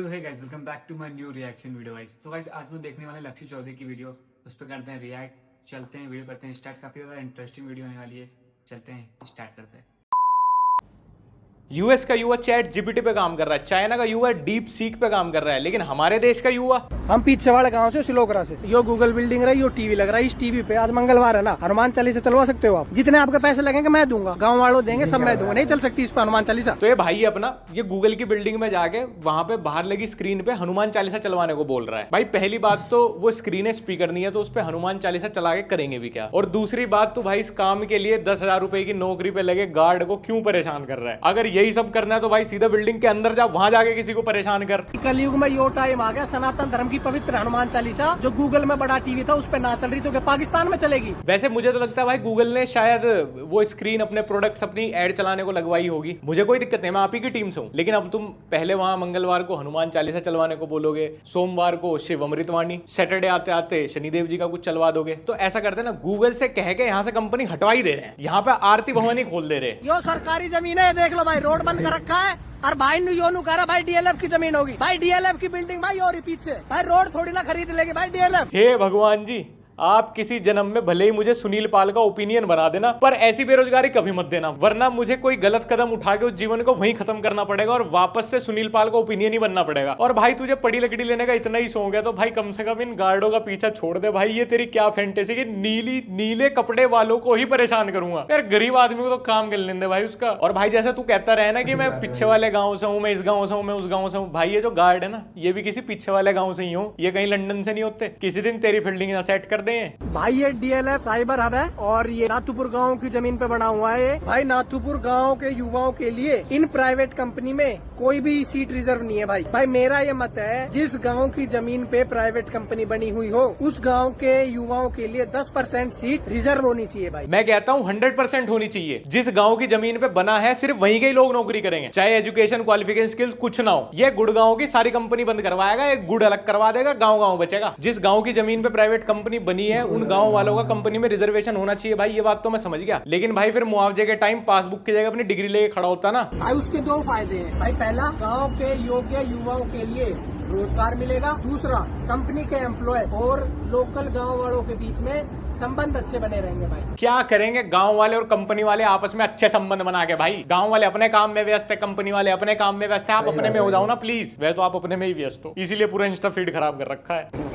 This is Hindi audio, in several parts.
Hey guys, welcome back to my new reaction video guys. तो गाइस आज मैं देखने वाले लक्ष्य चौधरी की वीडियो, उस पर करते हैं रिएक्ट। चलते हैं वीडियो करते हैं स्टार्ट। काफी ज्यादा इंटरेस्टिंग वीडियो होने वाली है। चलते हैं स्टार्ट करते हैं। यूएस का युवा चैट जीपीटी पे काम कर रहा है, चाइना का युवा डीप सीक पे काम कर रहा है, लेकिन हमारे देश का युवा हम पीछे वाले गांव से सिलोकरा से यो गूगल बिल्डिंग रही, यो टीवी लग रहा है। इस टीवी पे आज मंगलवार है ना, हनुमान चालीसा चलवा सकते हो आप। जितने आपके पैसे लगेंगे मैं दूंगा, गांव वालों देंगे, सब मैं दूंगा। नहीं चल सकती इस पर हनुमान चालीसा। तो ये भाई अपना ये गूगल की बिल्डिंग में जाके वहां पे बाहर लगी स्क्रीन पे हनुमान चालीसा चलवाने को बोल रहा है। भाई पहली बात तो वो स्क्रीन है, स्पीकर नहीं है, तो उस पे हनुमान चालीसा चला के करेंगे भी क्या। और दूसरी बात तो भाई इस काम के लिए 10,000 रुपए की नौकरी पे लगे गार्ड को क्यों परेशान कर रहा है। अगर यही सब करना है तो भाई सीधा बिल्डिंग के अंदर जा, वहां जाके किसी को परेशान कर। कलयुग में यो टाइम आ गया, सनातन धर्म की पवित्र हनुमान चालीसा जो गूगल में बड़ा टीवी था उस पे ना चल रही तो क्या पाकिस्तान में चलेगी। वैसे मुझे तो लगता है भाई गूगल ने शायद वो स्क्रीन अपने प्रोडक्ट्स अपनी एड चलाने को लगवाई होगी। मुझे कोई दिक्कत नहीं, मैं आप ही की टीम से हूँ। लेकिन अब तुम पहले वहां मंगलवार को हनुमान चालीसा चलवाने को बोलोगे, सोमवार को शिव अमृतवाणी, सैटरडे आते आते शनिदेव जी का कुछ चलवा दोगे। तो ऐसा करते ना, गूगल से कह के यहाँ से कंपनी हटवा ही दे रहे हैं, यहाँ पे आरती भवन ही खोल दे रहे हैं। यो सरकारी जमीन है, देख लो भाई, रोड बंद कर रखा है। और भाई नु कह रहा भाई डीएलएफ की जमीन होगी। भाई डीएलएफ की बिल्डिंग भाई और पीछे भाई रोड थोड़ी ना खरीद लेगी भाई डीएलएफ। हे भगवान जी, आप किसी जन्म में भले ही मुझे सुनील पाल का ओपिनियन बना देना, पर ऐसी बेरोजगारी कभी मत देना, वरना मुझे कोई गलत कदम उठा के उस जीवन को वहीं खत्म करना पड़ेगा और वापस से सुनील पाल का ओपिनियन ही बनना पड़ेगा। और भाई तुझे पड़ी लकड़ी लेने का इतना ही शौक है तो भाई कम से कम इन गार्डों का पीछा छोड़ दे। भाई ये तेरी क्या फैंटेसी कि नीले कपड़े वालों को ही परेशान करूंगा। यार गरीब आदमी को तो काम कर लेने दे भाई उसका। और भाई जैसे तू कहता रहे ना कि मैं पीछे वाले गाँव से हूँ, मैं इस गाँव से हूँ, मैं उस गाँव से हूँ। भाई ये जो गार्ड है ना, ये भी किसी पीछे वाले गाँव से ही हो, ये कहीं लंदन से नहीं होते। किसी दिन तेरी फील्डिंग ना सेट कर दें। भाई डीएलएफ साइबर हब है और ये नाथुपुर गांव की जमीन पे बना हुआ है। भाई नाथुपुर गांव के युवाओं के लिए इन प्राइवेट कंपनी में कोई भी सीट रिजर्व नहीं है। भाई मेरा ये मत है, जिस गांव की जमीन पे प्राइवेट कंपनी बनी हुई हो उस गांव के युवाओं के लिए 10% सीट रिजर्व होनी चाहिए। भाई मैं कहता हूँ 100% होनी चाहिए। जिस गांव की जमीन पे बना है सिर्फ वहीं के ही लोग नौकरी करेंगे, चाहे एजुकेशन क्वालिफिकेशन स्किल्स कुछ ना हो। ये गुड़गांव की सारी कंपनी बंद करवाएगा, एक गुड़ अलग करवा देगा, गाँव बचेगा। जिस गाँव की जमीन पे प्राइवेट कंपनी बनी है उन गाँव वालों का कंपनी में रिजर्वेशन होना चाहिए। भाई ये बात तो मैं समझ गया, लेकिन भाई फिर मुआवजे के टाइम पासबुक की जगह अपनी डिग्री लेके खड़ा होता ना। भाई उसके दो फायदे हैं। भाई पहला, गांव के योग्य युवाओं के लिए रोजगार मिलेगा। दूसरा, कंपनी के एम्प्लॉय और लोकल गांव वालों के बीच में संबंध अच्छे बने रहेंगे। भाई क्या करेंगे गांव वाले और कंपनी वाले आपस में अच्छे संबंध बना के। भाई गांव वाले अपने काम में व्यस्त है, कंपनी वाले अपने काम में व्यस्त है। आप अपने में हो जाओ ना प्लीज। वह तो आप अपने में ही व्यस्त हो, इसीलिए पूरा इंस्टा फीड खराब कर रखा है।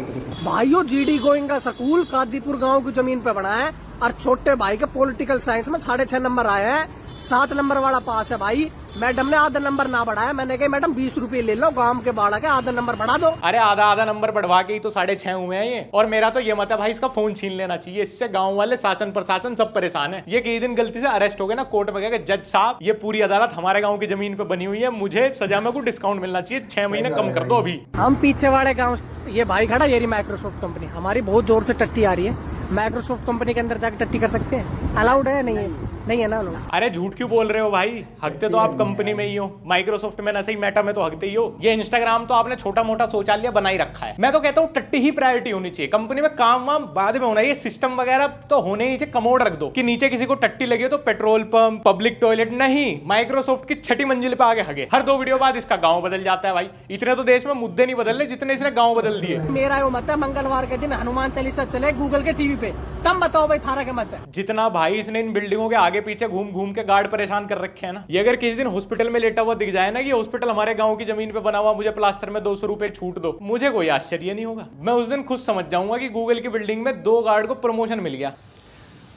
भाइयों जीडी गोइंग का स्कूल कादीपुर गांव की जमीन पे बना है और छोटे भाई के पॉलिटिकल साइंस में 6.5 नंबर आए हैं, 7 नंबर वाला पास है। भाई मैडम ने आधा नंबर ना बढ़ाया। मैंने कहा मैडम 20 रुपए ले लो, गांव के बाड़ा के आधा नंबर बढ़ा दो। अरे आधा नंबर बढ़वा के ही तो 6.5 हुए हैं ये। और मेरा तो ये मत है भाई, इसका फोन छीन लेना चाहिए। इससे गांव वाले, शासन प्रशासन सब परेशान है। ये किसी दिन गलती से अरेस्ट हो गए ना, कोर्ट में गए, जज साहब ये पूरी अदालत हमारे गाँव की जमीन पे बनी हुई है, मुझे सजा में कुछ डिस्काउंट मिलना चाहिए, 6 महीने कम कर दो अभी। हम पीछे वाले गाँव, ये भाई खड़ा, ये माइक्रोसॉफ्ट कंपनी हमारी बहुत जोर से टट्टी आ रही है। माइक्रोसॉफ्ट कंपनी के अंदर जाकर टट्टी कर सकते हैं? अलाउड है? नहीं है ना। अरे झूठ क्यों बोल रहे हो भाई, हकते तो आप कंपनी में ही हो, माइक्रोसॉफ्ट में ना सही, मेटा में तो हकते ही हो। ये इंस्टाग्राम तो आपने छोटा मोटा शौचालय बना ही रखा है। मैं तो कहता हूँ टट्टी ही प्रायोरिटी होनी चाहिए कंपनी में, काम वाम बाद में होना। ये सिस्टम वगैरह तो होने नीचे कमोड रख दो कि नीचे किसी को टट्टी लगी हो तो पेट्रोल पंप, पब्लिक टॉयलेट नहीं, माइक्रोसॉफ्ट की 6ठी मंजिल पे आगे हगे। हर 2 वीडियो बाद इसका गाँव बदल जाता है। भाई इतने तो देश में मुद्दे नहीं बदल रहे जितने इसने गाँव बदल दिए। मेरा यो मत है, मंगलवार के दिन हनुमान चालीसा चले गूगल के टीवी पे, तब बताओ भाई थारा के मत है। जितना भाई इसने इन बिल्डिंगों के आगे पीछे घूम के गार्ड परेशान कर रखे हैं ना, ये अगर किसी दिन हॉस्पिटल में लेटा हुआ दिख जाए ना कि हॉस्पिटल हमारे गांव की जमीन पे बना हुआ, मुझे प्लास्टर में 200 रुपए छूट दो, मुझे कोई आश्चर्य नहीं होगा। मैं उस दिन खुद समझ जाऊंगा कि गूगल की बिल्डिंग में 2 गार्ड को प्रमोशन मिल गया।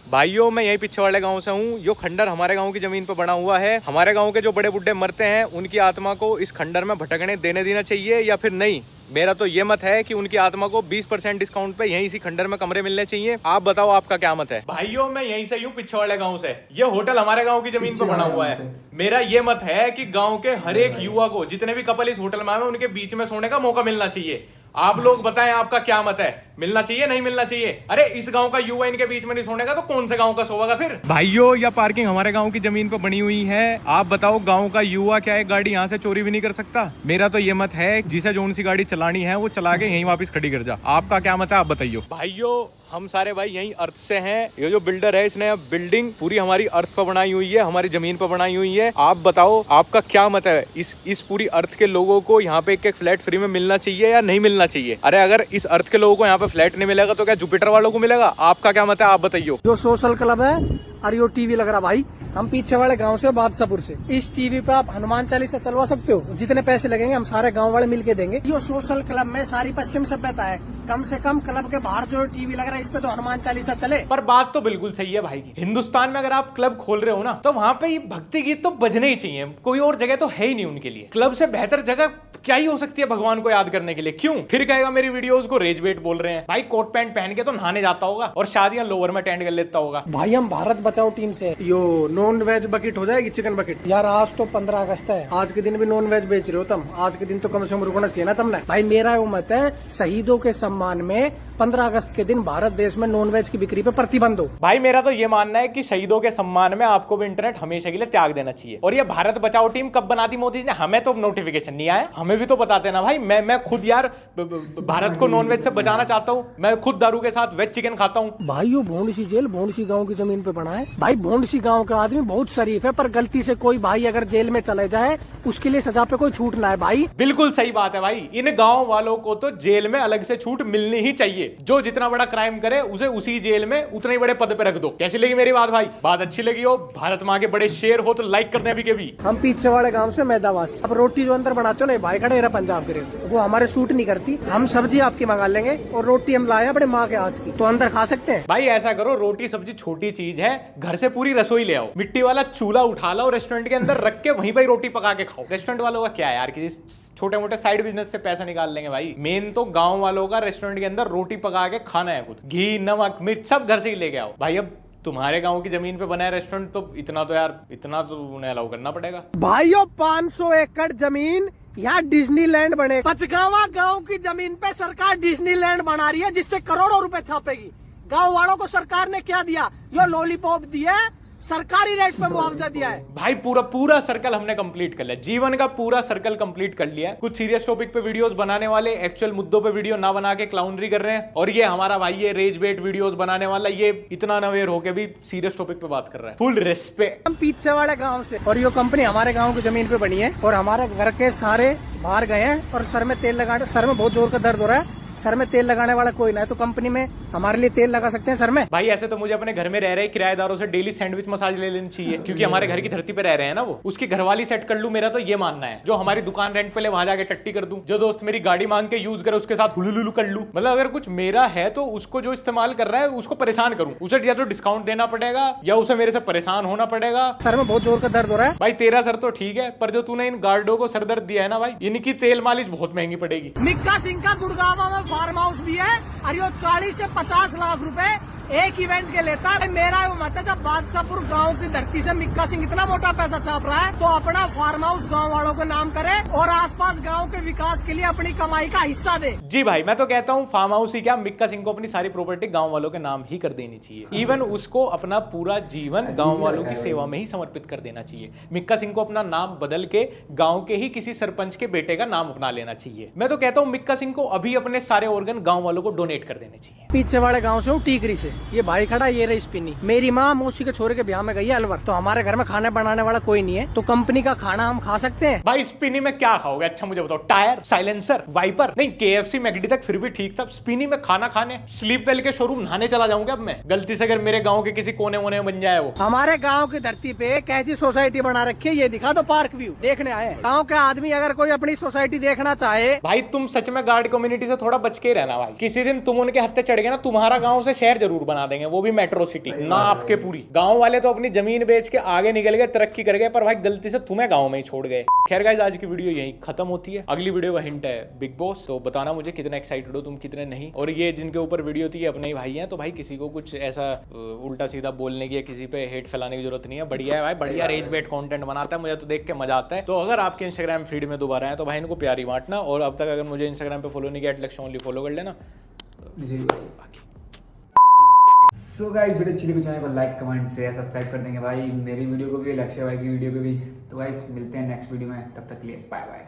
भाइयों मैं यही पीछे वाले गांव से हूँ। यो खंडर हमारे गांव की जमीन पर बना हुआ है। हमारे गांव के जो बड़े बुड्ढे मरते हैं उनकी आत्मा को इस खंडर में भटकने देना चाहिए या फिर नहीं। मेरा तो ये मत है कि उनकी आत्मा को 20% डिस्काउंट पे यहीं इसी खंडर में कमरे मिलने चाहिए। आप बताओ आपका क्या मत है? भाइयों मैं यहीं से हूँ, पीछे वाले गांव से। ये होटल हमारे गांव की जमीन पर बना हुआ है। मेरा ये मत है कि गांव के हर एक युवा को, जितने भी कपल इस होटल में आए उनके बीच में सोने का मौका मिलना चाहिए। आप लोग बताएं आपका क्या मत है, मिलना चाहिए नहीं मिलना चाहिए? अरे इस गांव का युवा इनके बीच में नहीं सोने का तो कौन से गांव का सोएगा फिर? भाइयों या पार्किंग हमारे गांव की जमीन पर बनी हुई है, आप बताओ गांव का युवा क्या है गाड़ी यहाँ से चोरी भी नहीं कर सकता? मेरा तो ये मत है जिसे जो सी गाड़ी चलानी है वो चला के यहीं वापस खड़ी कर जा। आपका क्या मत है आप बताइए? भाइयों हम सारे भाई यहीं अर्थ से हैं। ये जो बिल्डर है इसने बिल्डिंग पूरी हमारी अर्थ पर बनाई हुई है, हमारी जमीन पर बनाई हुई है। आप बताओ आपका क्या मत है, इस पूरी अर्थ के लोगों को यहाँ पे एक फ्लैट फ्री में मिलना चाहिए या नहीं मिलना चाहिए? अरे अगर इस अर्थ के लोगों को यहाँ पे फ्लैट नहीं मिलेगा तो क्या जुपिटर वालों को मिलेगा? आपका क्या मत है, आप बताइए। जो सोशल क्लब है और यो टीवी लग रहा भाई, हम पीछे वाले गांव से बादशाहपुर से, इस टीवी पे आप हनुमान चालीसा चलवा सकते हो। जितने पैसे लगेंगे हम सारे गांव वाले मिलके देंगे। यो सोशल क्लब में सारी पश्चिम सभ्यता है, कम से कम क्लब के बाहर जो टीवी लग रहा है इस पे तो हनुमान चालीसा चले। पर बात तो बिल्कुल सही है भाई की। हिंदुस्तान में अगर आप क्लब खोल रहे हो ना तो वहाँ पे ये भक्ति गीत तो बजने ही चाहिए, कोई और जगह तो है ही नहीं उनके लिए। क्लब से बेहतर जगह क्या ही हो सकती है भगवान को याद करने के लिए? क्यों फिर कहेगा मेरी वीडियोस को रेज बेट बोल रहे हैं? भाई कोट पैंट पहन के तो नहाने जाता होगा और शादियां लोअर में अटेंड कर लेता होगा। भाई हम भारत बचाओ टीम से, यो नॉन वेज बकेट हो जाएगी, चिकन बकेट। यार आज तो 15 अगस्त है, आज के दिन भी नॉन वेज बेच रहे हो तुम, आज के दिन तो कम से कम रुकना चाहिए ना तुमने। भाई मेरा वो मत है शहीदों के सम्मान में 15 अगस्त के दिन भारत देश में नॉन वेज की बिक्री पे प्रतिबंध हो। भाई मेरा तो ये मानना है कि शहीदों के सम्मान में आपको भी इंटरनेट हमेशा के लिए त्याग देना चाहिए। और ये भारत बचाओ टीम कब बना दी मोदी जी ने? हमें तो नोटिफिकेशन नहीं आया, हमें भी तो बताते ना भाई। मैं खुद यार भारत को नॉन वेज से बचाना चाहता हूँ, मैं खुद दारू के साथ वेज चिकन खाता हूँ। भाई यो भोंडसी जेल भोंडसी गांव की जमीन पे बना है। भाई भोंडसी गांव का आदमी बहुत शरीफ है, पर गलती से कोई भाई अगर जेल में चले जाए उसके लिए सजा पे कोई छूट ना है भाई। बिल्कुल सही बात है भाई, इन गांव वालों को तो जेल में अलग से छूट मिलनी ही चाहिए। जो जितना बड़ा क्राइम करे उसे उसी जेल में उतने ही बड़े पद पे रख दो। कैसी लगी मेरी बात भाई? बात अच्छी लगी हो, भारत माँ के बड़े शेर हो तो लाइक कर दें अभी के भी। हम पीछे वाले गांव से मैदावास। अब रोटी जो अंदर बनाते हो ना भाई खड़े रहा पंजाब के, वो हमारे सूट नहीं करती। हम सब्जी आपकी मंगा लेंगे और रोटी हम लाए अपने माँ के हाथ की, तो अंदर खा सकते हैं। भाई ऐसा करो, रोटी सब्जी छोटी चीज है, घर से पूरी रसोई ले आओ, मिट्टी वाला चूल्हा उठा लो, रेस्टोरेंट के अंदर रख के वहीं पर रोटी पका के खाओ। रेस्टोरेंट वालों का क्या है यार, किसी छोटे मोटे साइड बिजनेस से पैसा निकाल लेंगे भाई। मेन तो गांव वालों का रेस्टोरेंट के अंदर रोटी पका के खाना है, कुछ घी नमक मिर्च सब घर से ही लेके आओ भाई। अब तुम्हारे गांव की जमीन पे बना है रेस्टोरेंट तो इतना तो उन्हें अलाउ करना पड़ेगा। भाइयों 500 एकड़ जमीन यहाँ डिज्नीलैंड बने। पचगावा गांव की जमीन पे सरकार डिज्नीलैंड बना रही है, जिससे करोड़ों रुपए छापेगी। गांव वालों को सरकार ने क्या दिया? यो लॉलीपॉप दिया, सरकारी रेट पे मुआवजा दिया है। भाई पूरा सर्कल हमने कंप्लीट कर लिया, जीवन का पूरा सर्कल कंप्लीट कर लिया है। कुछ सीरियस टॉपिक पे वीडियोस बनाने वाले एक्चुअल मुद्दों पे वीडियो ना बना के क्लाउनरी कर रहे हैं, और ये हमारा भाई ये रेज बेट वीडियोस बनाने वाला ये इतना नवेयर होके भी सीरियस टॉपिक पे बात कर रहा है। Full respect. हम पीछे वाले गांव से, और ये कंपनी हमारे गांव की जमीन पे बनी है, और हमारे घर के सारे बाहर गए हैं और सर में तेल लगाने, सर में बहुत जोर का दर्द हो रहा है, सर में तेल लगाने वाला कोई ना है, तो कंपनी में हमारे लिए तेल लगा सकते हैं सर में। भाई ऐसे तो मुझे अपने घर में रह रहे किराएदारों से डेली सैंडविच मसाज ले लेनी चाहिए, क्योंकि हमारे घर की धरती पे रह रहे हैं ना वो, उसकी घरवाली सेट कर लूं, मेरा तो ये मानना है। जो हमारी दुकान रेंट पे ले वहां जाके टट्टी कर दूं, जो दोस्त मेरी गाड़ी मांग के यूज करे उसके साथ हुलुलुलु कर लूं। मतलब अगर कुछ मेरा है तो उसको जो इस्तेमाल कर रहा है उसको परेशान करूं, उसे या तो डिस्काउंट देना पड़ेगा या उसे मेरे से परेशान होना पड़ेगा। सर में बहुत जोर का दर्द हो रहा है। भाई तेरा सर तो ठीक है, पर जो तूने इन गार्डों को सर दर्द दिया है ना भाई, इनकी तेल मालिश बहुत महंगी पड़ेगी। मिक्का सिंह का गुड़गांव में फार्म हाउस भी है, और ये 40 से 50 लाख रुपए एक इवेंट के लेता है। मेरा वो मत है, जब बादशाहपुर गांव की धरती से मिक्का सिंह इतना मोटा पैसा छाप रहा है, तो अपना फार्म हाउस गांव वालों को नाम करे और आसपास गांव के विकास के लिए अपनी कमाई का हिस्सा दे। जी भाई, मैं तो कहता हूँ फार्म हाउस ही क्या, मिक्का सिंह को अपनी सारी प्रॉपर्टी गांव वालों के नाम ही कर देनी चाहिए। इवन उसको अपना पूरा जीवन गांव वालों की सेवा में ही समर्पित कर देना चाहिए। मिक्का सिंह को अपना नाम बदल के गाँव के ही किसी सरपंच के बेटे का नाम अपना लेना चाहिए। मैं तो कहता हूँ मिक्का सिंह को अभी अपने सारे ऑर्गन गाँव वालों को डोनेट कर देने चाहिए। पीछे वाले गांव से हूँ टीकरी से, ये भाई खड़ा, ये रही स्पिनी। मेरी माँ मौसी के छोरे के ब्याह में गई है अलवर, तो हमारे घर में खाना बनाने वाला कोई नहीं है, तो कंपनी का खाना हम खा सकते हैं। भाई स्पिनी में क्या खाओगे? अच्छा मुझे बताओ, टायर, साइलेंसर, वाइपर? नहीं, KFC मैकडी तक फिर भी ठीक था, स्पिनी में खाना खाने स्लीप वेल के शोरूम नहाने चला जाऊंगा अब मैं, गलती से अगर मेरे गाँव के किसी कोने वोने में बन जाए वो। हमारे गाँव की धरती पे कैसी सोसाइटी बना रखी है ये दिखा दो, पार्क व्यू देखने आए। गाँव के आदमी अगर कोई अपनी सोसाइटी देखना चाहे, भाई तुम सच में गार्ड कम्युनिटी से थोड़ा बच के रहना भाई। किसी दिन तुम उनके हत्थे चढ़ गए ना, तुम्हारा गाँव से शहर जरूर बना देंगे, वो भी मेट्रो सिटी ना आपके पूरी। गांव वाले तो अपनी जमीन बेच के आगे निकल गए, तरक्की कर गए, पर भाई गलती से तुम्हें गांव में ही छोड़ गए। खैर गाइस, आज की वीडियो यहीं खत्म होती है। अगली वीडियो का हिंट है बिग बॉस, तो बताना मुझे कितना एक्साइटेड हो तुम, कितने नहीं। और ये जिनके ऊपर वीडियो थी अपने ही भाई हैं, तो भाई किसी को कुछ ऐसा उल्टा सीधा बोलने की या किसी पे हेट फैलाने की जरूरत नहीं है। बढ़िया है भाई, बढ़िया रेज बेट कंटेंट बनाता है, मुझे तो देख के मजा आता है। तो अगर आपके इंस्टाग्राम फीड में दोबारा है तो भाई इनको प्यारी बांटना, और अब तक अगर मुझे इंस्टाग्राम पे फॉलो नहीं किया @लक्ष्य फॉलो कर लेना। सो गाइस, वीडियो अच्छी लगी चैनल को लाइक कमेंट शेयर सब्सक्राइब कर देंगे भाई, मेरी वीडियो को भी, लक्ष्य भाई की वीडियो को भी। तो गाइस मिलते हैं नेक्स्ट वीडियो में, तब तक के लिए बाय बाय।